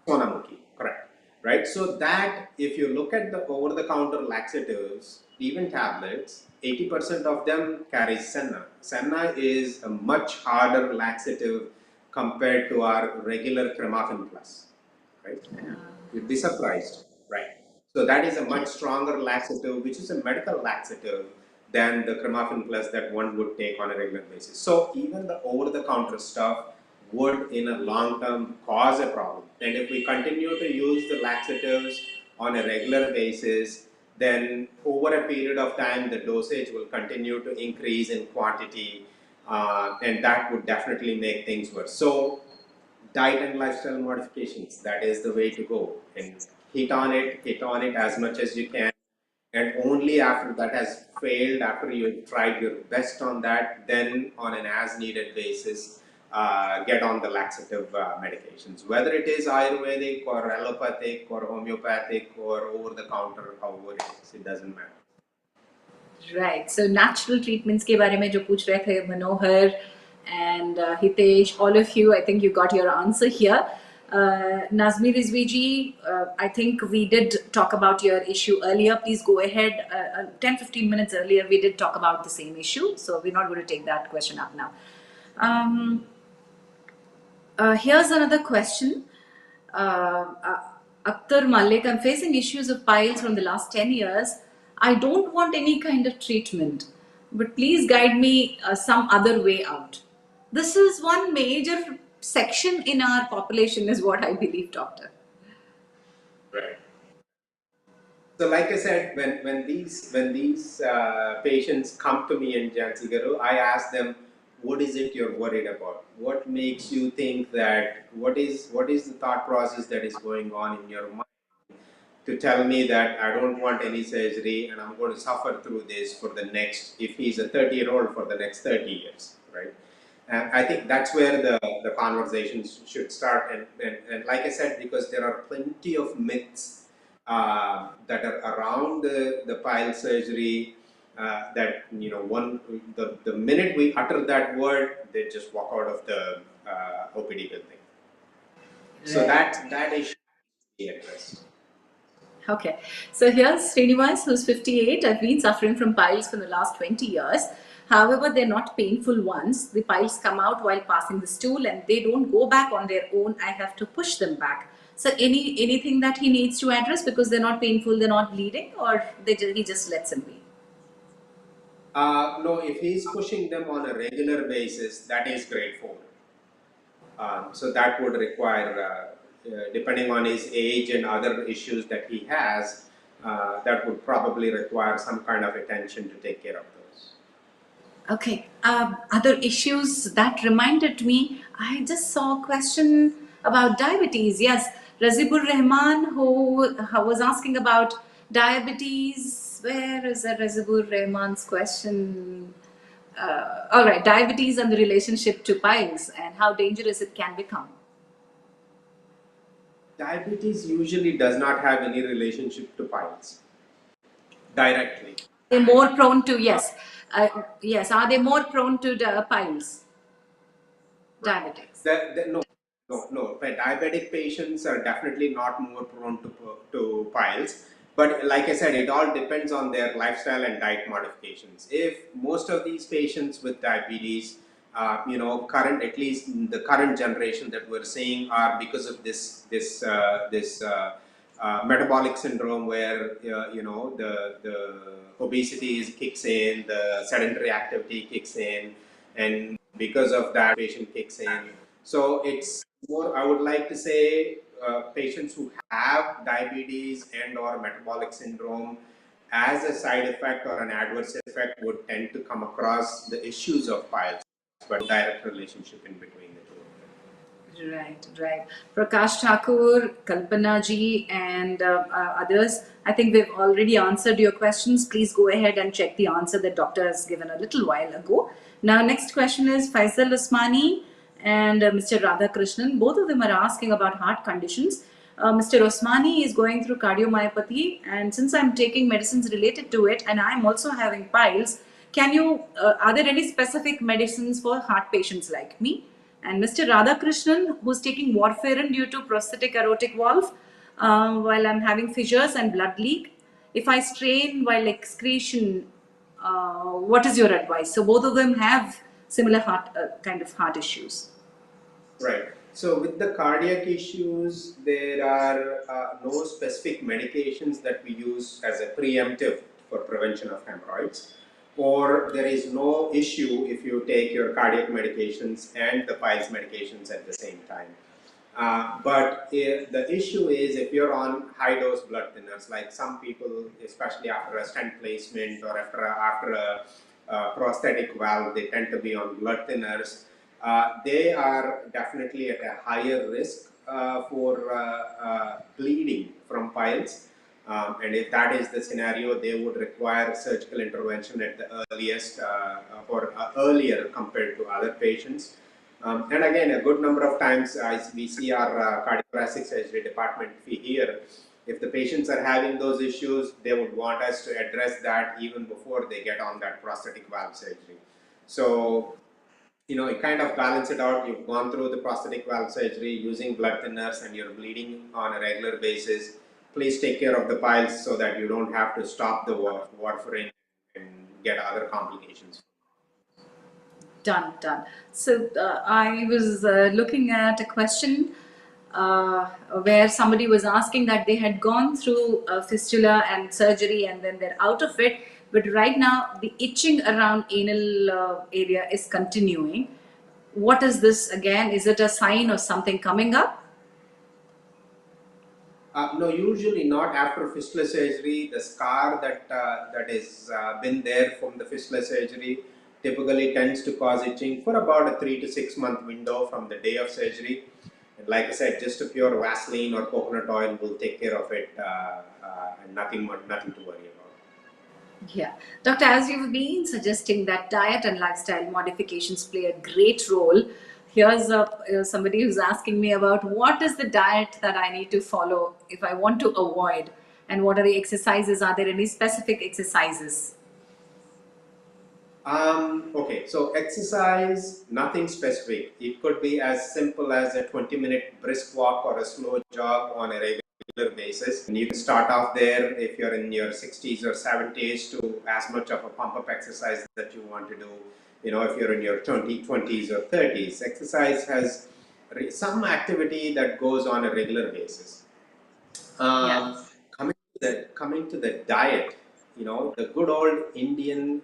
Sonamukhi, correct. Right? So that, if you look at the over-the-counter laxatives, even tablets, 80% of them carry senna. Senna is a much harder laxative compared to our regular Chromatin Plus, right? You'd be surprised, right? So that is a much stronger laxative, which is a medical laxative than the Chromatin Plus that one would take on a regular basis. So even the over-the-counter stuff would in a long term cause a problem. And if we continue to use the laxatives on a regular basis, then over a period of time, the dosage will continue to increase in quantity, and that would definitely make things worse. So diet and lifestyle modifications, that is the way to go, and hit on it as much as you can. And only after that has failed, after you tried your best on that, then on an as needed basis, get on the laxative medications, whether it is Ayurvedic or allopathic or homeopathic or over the counter, however it is, it doesn't matter. Right. So natural treatments के बारे में जो पूछ रहे थे Manohar and Hitesh, all of you, I think you got your answer here. Nazmi Rizviji, I think we did talk about your issue earlier. Please go ahead. 10-15 minutes earlier, we did talk about the same issue. So we're not going to take that question up now. Here's another question. Akhtar Malik, I'm facing issues of piles from the last 10 years. I don't want any kind of treatment, but please guide me some other way out. This is one major section in our population, is what I believe, doctor. Right. So, like I said, when these patients come to me in Jhansi Garu, I ask them, what is it you're worried about? What makes you think that? What is the thought process that is going on in your mind to tell me that I don't want any surgery and I'm going to suffer through this for the next, if he's a 30-year-old, for the next 30 years, right? And I think that's where the conversations should start. And like I said, because there are plenty of myths that are around the pile surgery, that the minute we utter that word, they just walk out of the OPD building. So that issue should be addressed. Okay, so here's Srinivas, who's 58. I've been suffering from piles for the last 20 years. However, they're not painful ones. The piles come out while passing the stool and they don't go back on their own. I have to push them back. So anything that he needs to address, because they're not painful, they're not bleeding, or he just lets them be? No, if he's pushing them on a regular basis, that is grade 4. So that would require, depending on his age and other issues that he has, that would probably require some kind of attention to take care of those. Okay, other issues that reminded me, I just saw a question about diabetes. Yes, Razibur Rahman, who was asking about diabetes. Where is that Razibur Rahman's question? All right, diabetes and the relationship to piles and how dangerous it can become. Diabetes usually does not have any relationship to piles directly. They're more prone to, yes. Yes, are they more prone to the piles? Diabetics. No. Diabetic patients are definitely not more prone to piles. But like I said, it all depends on their lifestyle and diet modifications. If most of these patients with diabetes, at least the current generation that we're seeing are because of this metabolic syndrome where the obesity kicks in, the sedentary activity kicks in, and because of that, patient kicks in. So it's more, I would like to say, patients who have diabetes and or metabolic syndrome as a side effect or an adverse effect would tend to come across the issues of piles, but direct relationship in between the two of them. Right, right. Prakash Thakur, Kalpana ji, and others. I think we've already answered your questions. Please go ahead and check the answer that doctor has given a little while ago. Now, next question is Faisal Usmani and Mr. Radhakrishnan. Both of them are asking about heart conditions. Mr. Osmani is going through cardiomyopathy, and since I'm taking medicines related to it, and I'm also having piles, can you? Are there any specific medicines for heart patients like me? And Mr. Radhakrishnan, who's taking warfarin due to prosthetic aortic valve, while I'm having fissures and blood leak. If I strain while excretion, what is your advice? So both of them have similar heart kind of heart issues. Right. So with the cardiac issues, there are no specific medications that we use as a preemptive for prevention of hemorrhoids, or there is no issue if you take your cardiac medications and the piles medications at the same time. But the issue is if you're on high dose blood thinners, like some people, especially after a stent placement or after a prosthetic valve, they tend to be on blood thinners. They are definitely at a higher risk for bleeding from piles. And if that is the scenario, they would require surgical intervention at the earliest or earlier compared to other patients. And again, a good number of times as we see our cardiothoracic surgery department here, if the patients are having those issues, they would want us to address that even before they get on that prosthetic valve surgery. So, you kind of balance it out. You've gone through the prosthetic valve surgery using blood thinners and you're bleeding on a regular basis. Please take care of the piles so that you don't have to stop the warfarin and get other complications. Done, done. So I was looking at a question where somebody was asking that they had gone through fistula and surgery and then they're out of it, but right now the itching around anal area is continuing. What is this again? Is it a sign of something coming up? No, usually not after fistula surgery. The scar that is been there from the fistula surgery typically tends to cause itching for about a 3 to 6 month window from the day of surgery. And like I said, just a pure Vaseline or coconut oil will take care of it, and nothing to worry about. Yeah, Doctor, as you've been suggesting that diet and lifestyle modifications play a great role, here's somebody who's asking me about what is the diet that I need to follow if I want to avoid, and what are the exercises? Are there any specific exercises? Okay, so exercise, nothing specific. It could be as simple as a 20-minute brisk walk or a slow jog on a regular basis. And you can start off there if you're in your 60s or 70s to as much of a pump-up exercise that you want to do. If you're in your 20s or 30s, exercise has some activity that goes on a regular basis. Yes. Coming to the diet, the good old Indian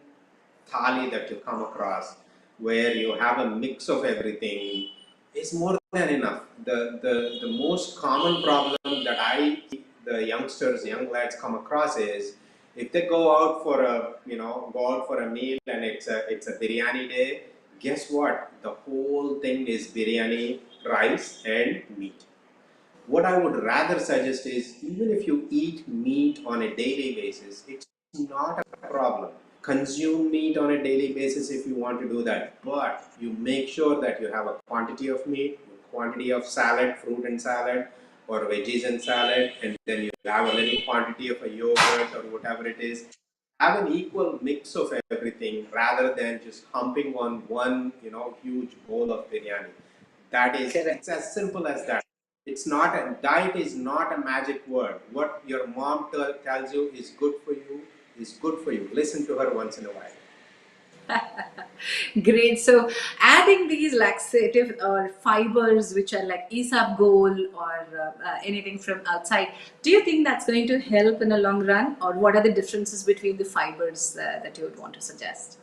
thali that you come across, where you have a mix of everything, is more than enough. The most common problem that the young lads come across is if they go out for a meal and it's a biryani day. Guess what? The whole thing is biryani, rice, and meat. What I would rather suggest is even if you eat meat on a daily basis, it's not a problem. Consume meat on a daily basis if you want to do that, but you make sure that you have a quantity of meat, quantity of salad, fruit and salad, or veggies and salad, and then you have a little quantity of a yogurt or whatever it is. Have an equal mix of everything rather than just humping on one huge bowl of biryani. It's as simple as that. It's not a diet is not a magic word. What your mom tells you is good for you is good for you. Listen to her once in a while. Great. So adding these laxative or fibers, which are like isabgol or anything from outside, do you think that's going to help in the long run, or what are the differences between the fibers that you would want to suggest?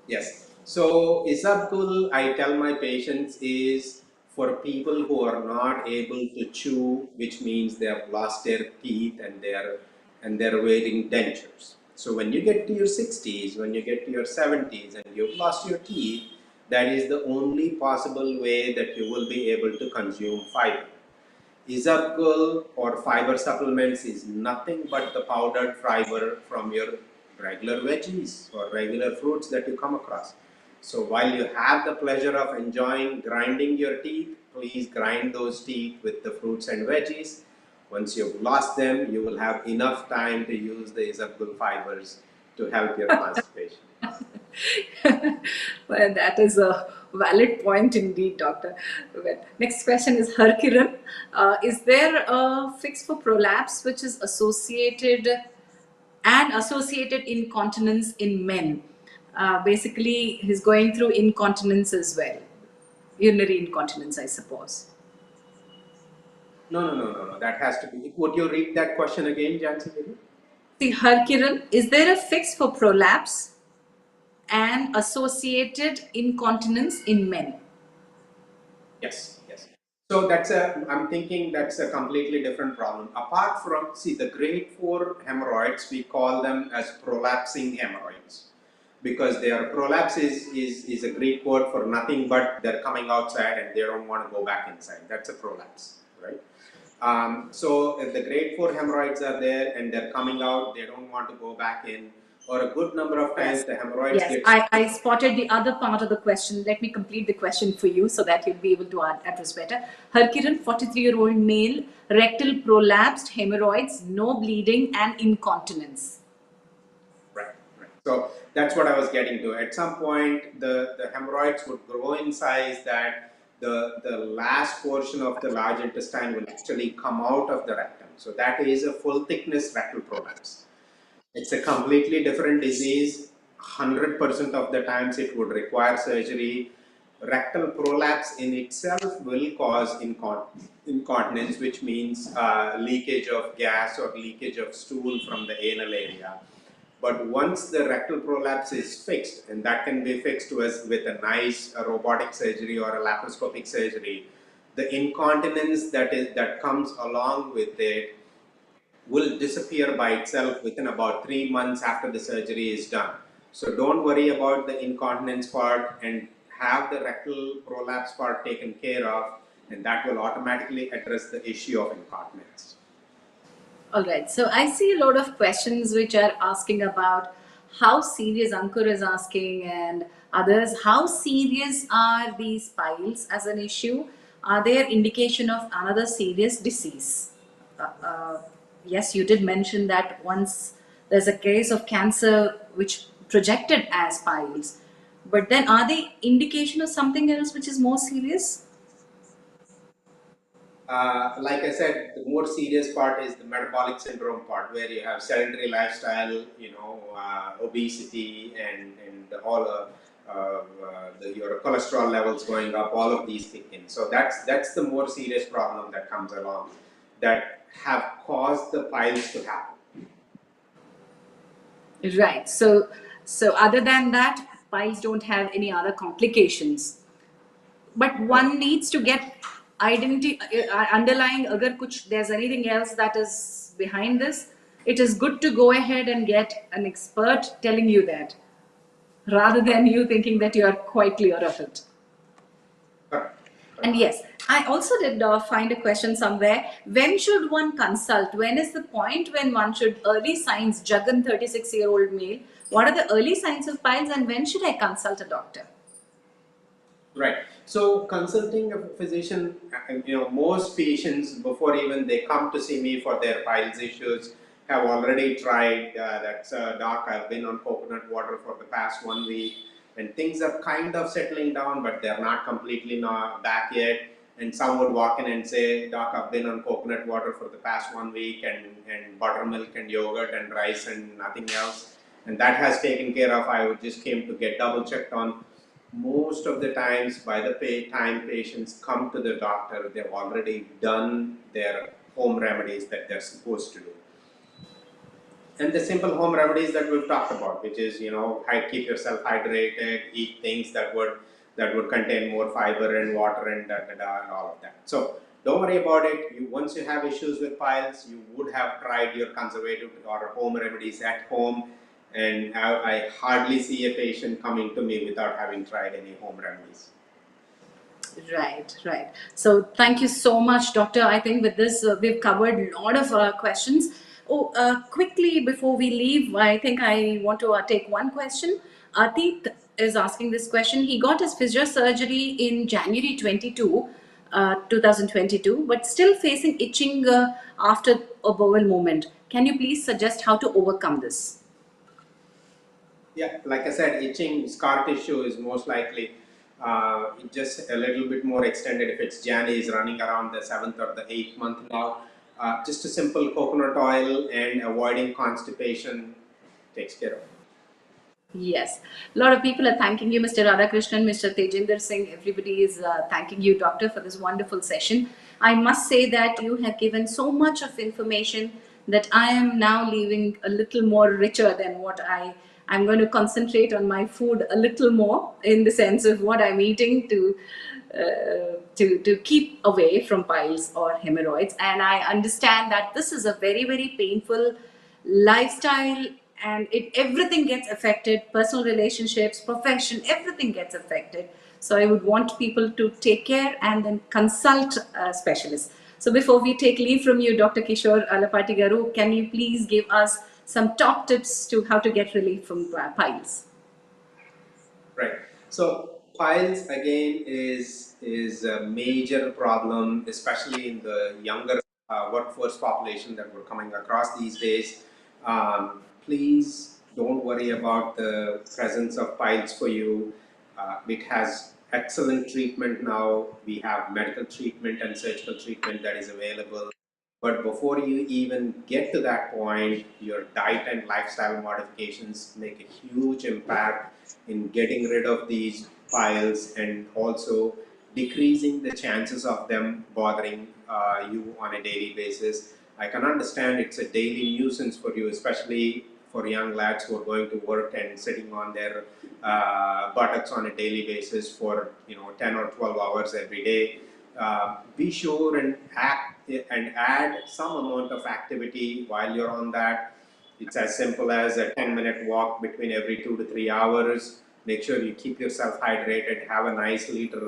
Yes. So isabgol, I tell my patients, is for people who are not able to chew, which means they have lost their teeth and they are and they're wearing dentures. So when you get to your 60s, when you get to your 70s and you've lost your teeth, that is the only possible way that you will be able to consume fiber. Isabgol or fiber supplements is nothing but the powdered fiber from your regular veggies or regular fruits that you come across. So while you have the pleasure of enjoying grinding your teeth, please grind those teeth with the fruits and veggies. Once you've lost them, you will have enough time to use the Isabgol fibers to help your constipation. Well, that is a valid point indeed, doctor. Well, next question is Harkiran. Is there a fix for prolapse which is associated incontinence in men? Basically, he's going through incontinence as well. Urinary incontinence, I suppose. No. That has to be. Would you read that question again, Jhansi? See, Harkiran, is there a fix for prolapse and associated incontinence in men? Yes. So I'm thinking that's a completely different problem. Apart from, see, the grade 4 hemorrhoids, we call them as prolapsing hemorrhoids, because their prolapse is a Greek word for nothing but they're coming outside and they don't want to go back inside. That's a prolapse, right? So if the grade 4 hemorrhoids are there and they're coming out, they don't want to go back in, or a good number of times the hemorrhoids get... I spotted the other part of the question. Let me complete the question for you so that you'll be able to address better. Harkiran, 43-year-old male, rectal prolapsed, hemorrhoids, no bleeding and incontinence. Right. So that's what I was getting to. At some point, the hemorrhoids would grow in size that the last portion of the large intestine will actually come out of the rectum. So that is a full thickness rectal prolapse. It's a completely different disease. 100% of the times it would require surgery. Rectal prolapse in itself will cause incontinence, which means leakage of gas or leakage of stool from the anal area. But once the rectal prolapse is fixed, and that can be fixed with a nice robotic surgery or a laparoscopic surgery, the incontinence that comes along with it will disappear by itself within about 3 months after the surgery is done. So don't worry about the incontinence part and have the rectal prolapse part taken care of, and that will automatically address the issue of incontinence. All right. So I see a lot of questions which are asking about how serious, Ankur is asking, and others, how serious are these piles as an issue? Are there indication of another serious disease? Yes, you did mention that once there's a case of cancer which projected as piles, but then are they indication of something else which is more serious? Like I said, the more serious part is the metabolic syndrome part, where you have sedentary lifestyle, obesity, and all your cholesterol levels going up. All of these kick in. So that's the more serious problem that comes along, that have caused the piles to happen. Right. So other than that, piles don't have any other complications. But one needs to get underlying, agar there's anything else that is behind this, it is good to go ahead and get an expert telling you that, rather than you thinking that you are quite clear of it. And yes, I also did find a question somewhere. When should one consult? When is the point when one should, early signs, Jagan, 36-year-old male, what are the early signs of piles, and when should I consult a doctor? Right. So consulting a physician, most patients, before even they come to see me for their piles issues, have already tried doc, I've been on coconut water for the past 1 week, and things are kind of settling down, but they're not completely back yet. And some would walk in and say, doc, I've been on coconut water for the past 1 week, and buttermilk and yogurt and rice and nothing else. And that has taken care of. I just came to get double checked on. Most of the times, by the time patients come to the doctor, they've already done their home remedies that they're supposed to do. And the simple home remedies that we've talked about, which is, keep yourself hydrated, eat things that would contain more fiber and water and and all of that. So don't worry about it. Once you have issues with piles, you would have tried your conservative or home remedies at home, and I hardly see a patient coming to me without having tried any home remedies. Right, right. So thank you so much, Doctor. I think with this, we've covered a lot of questions. Oh, quickly before we leave, I think I want to take one question. Atit is asking this question. He got his fissure surgery in January 2022, but still facing itching after a bowel movement. Can you please suggest how to overcome this? Yeah, like I said, itching scar tissue is most likely just a little bit more extended if it's Jani is running around the 7th or the 8th month now. Just a simple coconut oil and avoiding constipation takes care of it. Yes, a lot of people are thanking you, Mr. Radhakrishnan, Mr. Tejinder Singh. Everybody is thanking you, Doctor, for this wonderful session. I must say that you have given so much of information that I am now leaving a little more richer than what I'm going to concentrate on my food a little more in the sense of what I'm eating to keep away from piles or hemorrhoids. And I understand that this is a very, very painful lifestyle, and everything gets affected. Personal relationships, profession, everything gets affected. So I would want people to take care and then consult specialists. So before we take leave from you, Dr. Kishore Alapati Garu, can you please give us some top tips to how to get relief from piles? Right. So piles again is a major problem, especially in the younger workforce population that we're coming across these days. Please don't worry about the presence of piles for you. It has excellent treatment now. We have medical treatment and surgical treatment that is available. But before you even get to that point, your diet and lifestyle modifications make a huge impact in getting rid of these piles and also decreasing the chances of them bothering you on a daily basis. I can understand it's a daily nuisance for you, especially for young lads who are going to work and sitting on their buttocks on a daily basis for 10 or 12 hours every day. Be sure and add some amount of activity while you're on that. It's as simple as a 10-minute walk between every 2 to 3 hours. Make sure you keep yourself hydrated. Have a nice liter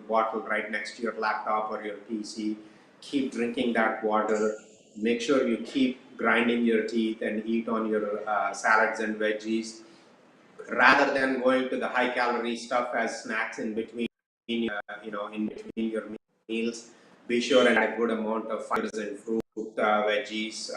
bottle right next to your laptop or your PC. Keep drinking that water. Make sure you keep grinding your teeth and eat on your salads and veggies, rather than going to the high-calorie stuff as snacks in between. In between your meals. Be sure and add a good amount of fibers and fruit, veggies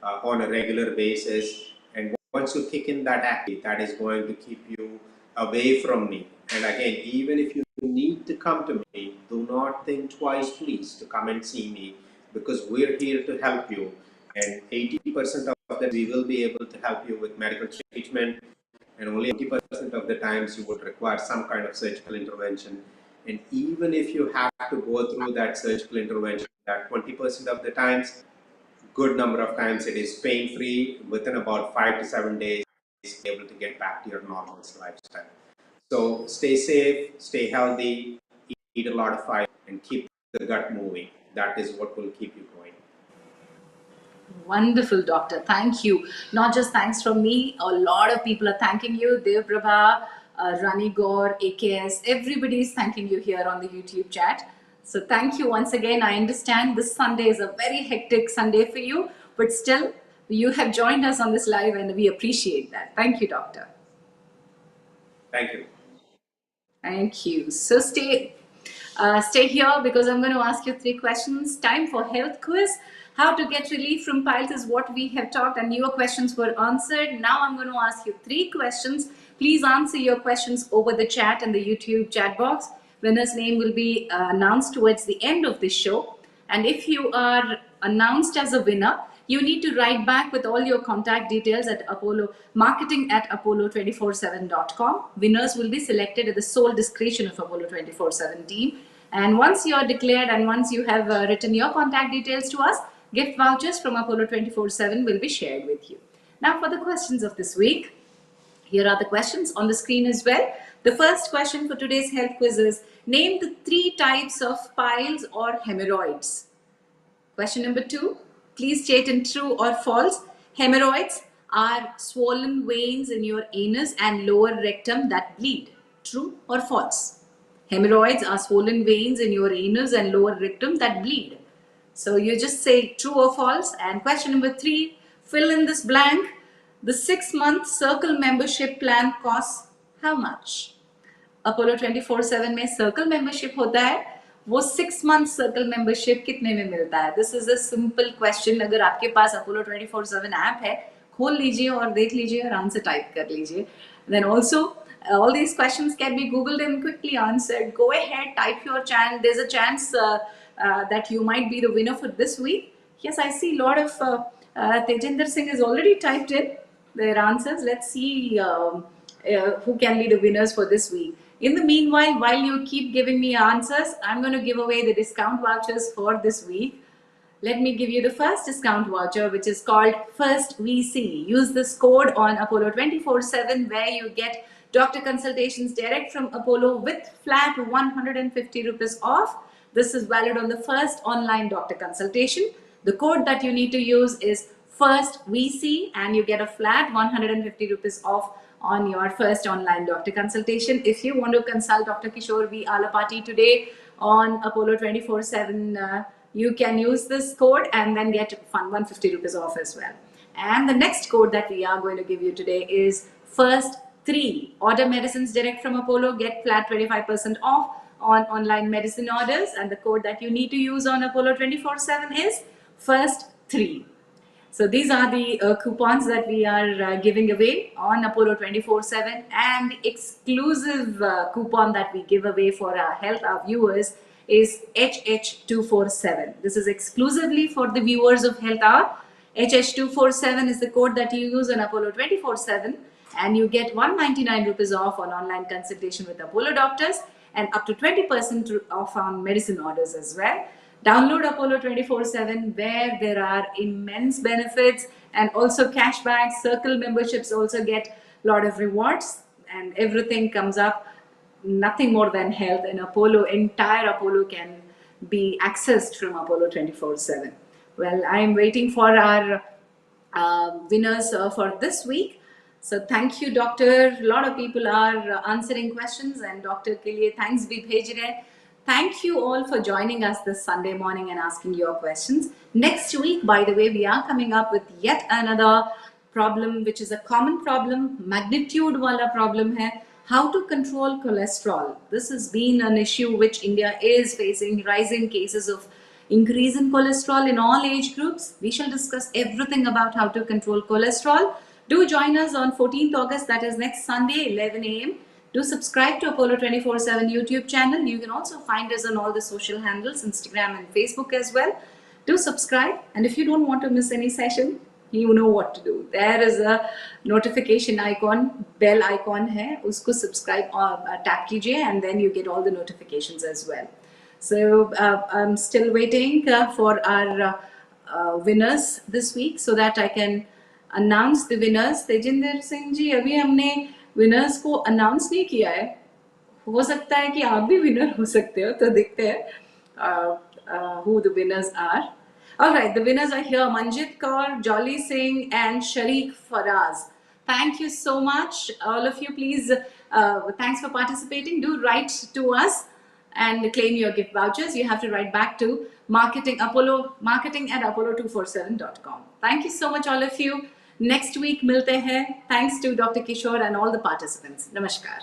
on a regular basis. And once you kick in that activity, that is going to keep you away from me. And again, even if you need to come to me, do not think twice, please, to come and see me, because we're here to help you. And 80% of that we will be able to help you with medical treatment, and only 20% of the times you would require some kind of surgical intervention. And even if you have to go through that surgical intervention, that 20% of the times, good number of times it is pain-free. Within about 5 to 7 days, you're able to get back to your normal lifestyle. So stay safe, stay healthy, eat a lot of fiber, and keep the gut moving. That is what will keep you going. Wonderful, Doctor. Thank you. Not just thanks from me, a lot of people are thanking you. Dev Prabha, Rani Gaur, AKS, everybody is thanking you here on the YouTube chat. So thank you once again. I understand this Sunday is a very hectic Sunday for you, but still you have joined us on this live and we appreciate that. Thank you, Doctor. Thank you. Thank you. So stay here because I'm going to ask you 3 questions. Time for health quiz. How to get relief from piles is what we have talked, and your questions were answered. Now I'm going to ask you 3 questions. Please answer your questions over the chat and the YouTube chat box. Winner's name will be announced towards the end of this show. And if you are announced as a winner, you need to write back with all your contact details at marketing@apollo247.com. Winners will be selected at the sole discretion of Apollo 24/7 team. And once you are declared and once you have written your contact details to us, gift vouchers from Apollo 24/7 will be shared with you. Now for the questions of this week. Here are the questions on the screen as well. The first question for today's health quiz is, Name the 3 types of piles or hemorrhoids. Question number 2. Please state in true or false. Hemorrhoids are swollen veins in your anus and lower rectum that bleed. True or false? Hemorrhoids are swollen veins in your anus and lower rectum that bleed. So you just say true or false. And question number 3, fill in this blank. The 6-month circle membership plan costs how much? Apollo 24/7 में circle membership होता है, वो 6 month circle membership कितने में मिलता है? This is a simple question. अगर आपके पास अपोलो 24/7 ऐप है, खोल लीजिए और देख लीजिए और आंसर टाइप कर लीजिए. Then also all these questions can be googled and quickly answered. Go ahead, type your chance. There's a chance that you might be the winner for this week. Yes, I see a lot of Tejinder Singh has already typed in their answers. Let's see who can be the winners for this week. In the meanwhile, while you keep giving me answers, I'm going to give away the discount vouchers for this week. Let me give you the first discount voucher, which is called First VC. Use this code on Apollo 24/7 where you get doctor consultations direct from Apollo with flat 150 rupees off. This is valid on the first online doctor consultation. The code that you need to use is First VC and you get a flat 150 rupees off on your first online doctor consultation. If you want to consult Dr. Kishore V. Alapati today on Apollo 24/7, you can use this code and then get 150 rupees off as well. And the next code that we are going to give you today is First 3. Order medicines direct from Apollo, get flat 25% off on online medicine orders. And the code that you need to use on Apollo 24/7 is First 3. So these are the coupons that we are giving away on Apollo 24/7, and the exclusive coupon that we give away for our health, our viewers, is HH247. This is exclusively for the viewers of Health Hour. HH247 is the code that you use on Apollo 24/7 and you get 199 rupees off on online consultation with Apollo doctors and up to 20% off on medicine orders as well. Download Apollo 24/7 where there are immense benefits and also cashbacks. Circle memberships also get a lot of rewards and everything comes up. Nothing more than health, and Apollo, entire Apollo can be accessed from Apollo 24/7. Well, I'm waiting for our winners for this week. So thank you, doctor. A lot of people are answering questions and doctor ke liye thanks bhi bhej rahe hain. Thank you all for joining us this Sunday morning and asking your questions. Next week, by the way, we are coming up with yet another problem, which is a common problem, magnitude wala problem hai. How to control cholesterol. This has been an issue which India is facing, rising cases of increase in cholesterol in all age groups. We shall discuss everything about how to control cholesterol. Do join us on 14th August, that is next Sunday, 11 a.m. Do subscribe to Apollo 24/7 YouTube channel. You can also find us on all the social handles, Instagram and Facebook as well. Do subscribe, and if you don't want to miss any session, you know what to do. There is a notification icon, bell icon hai, usko subscribe or tap kijiye and then you get all the notifications as well. So I'm still waiting for our winners this week so that I can announce the winners. Tejinder Singh ji, अभी हमने winners को announce नहीं किया है. हो सकता है कि आप भी winner हो सकते हो, तो देखते हैं who the winners are. All right, the winners are here: Manjit Kaur, Jolly Singh, and Sharik Faraz. Thank you so much, all of you. Please, thanks for participating. Do write to us and claim your gift vouchers. You have to write back to marketing at apollo247.com. Thank you so much, all of you. Next week milte hain. Thanks to Dr. Kishore and all the participants. Namaskar.